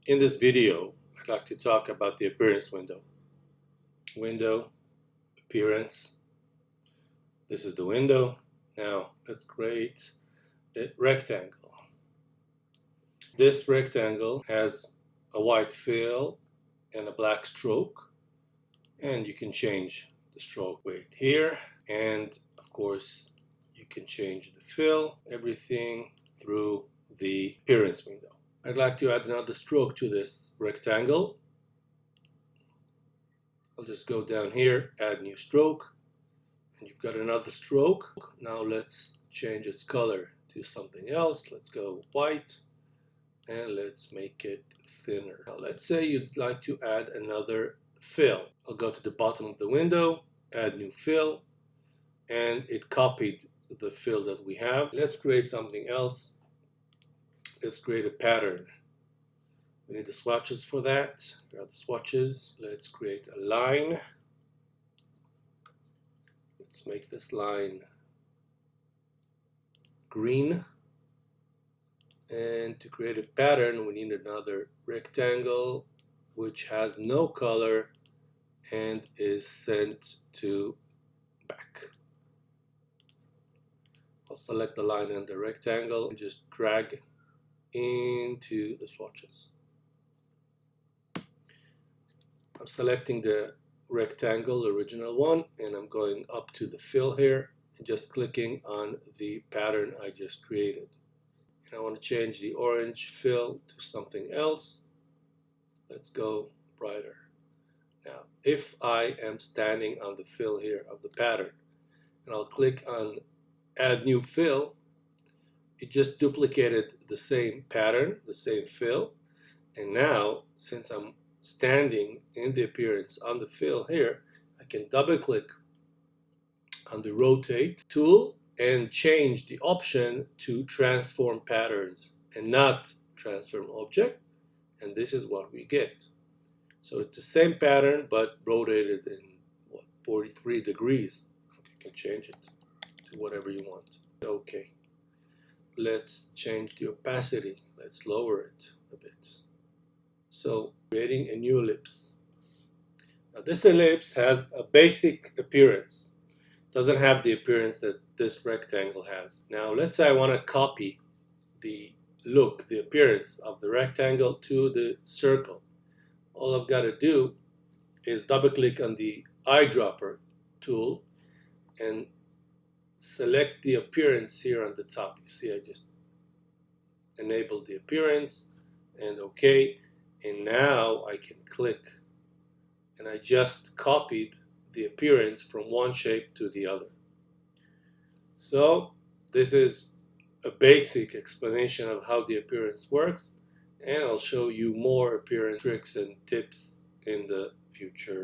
In this video, I'd like to talk about the appearance window. Window, appearance. This is the window. Now let's create a rectangle. This rectangle has a white fill and a black stroke, and you can change the stroke weight here, and of course you can change the fill, everything through the appearance window. I'd like to add another stroke to this rectangle. I'll just go down here, add new stroke, and you've got another stroke. Now let's change its color to something else. Let's go white, and let's make it thinner. Now let's say you'd like to add another fill. I'll go to the bottom of the window, add new fill, and it copied the fill that we have. Let's create something else. Let's create a pattern. We need the swatches for that. Here are the swatches. Let's create a line. Let's make this line green. And to create a pattern, we need another rectangle which has no color and is sent to back. I'll select the line and the rectangle and just drag into the swatches. I'm selecting the rectangle, the original one, and I'm going up to the fill here and just clicking on the pattern I just created. And I want to change the orange fill to something else. Let's go brighter. Now, if I am standing on the fill here of the pattern, and I'll click on add new fill, it just duplicated the same pattern, the same fill. And now, since I'm standing in the appearance on the fill here, I can double click on the rotate tool and change the option to transform patterns and not transform object, and this is what we get. So it's the same pattern but rotated in 43 degrees. You can change it to whatever you want. Okay, let's change the opacity. Let's lower it a bit. So creating a new ellipse. Now this ellipse has a basic appearance. Doesn't have the appearance that this rectangle has. Now let's say I want to copy the look, the appearance of the rectangle to the circle. All I've got to do is double click on the eyedropper tool and select the appearance here on the top. You see I just enabled the appearance and OK, and now I can click and I just copied the appearance from one shape to the other. So this is a basic explanation of how the appearance works, and I'll show you more appearance tricks and tips in the future.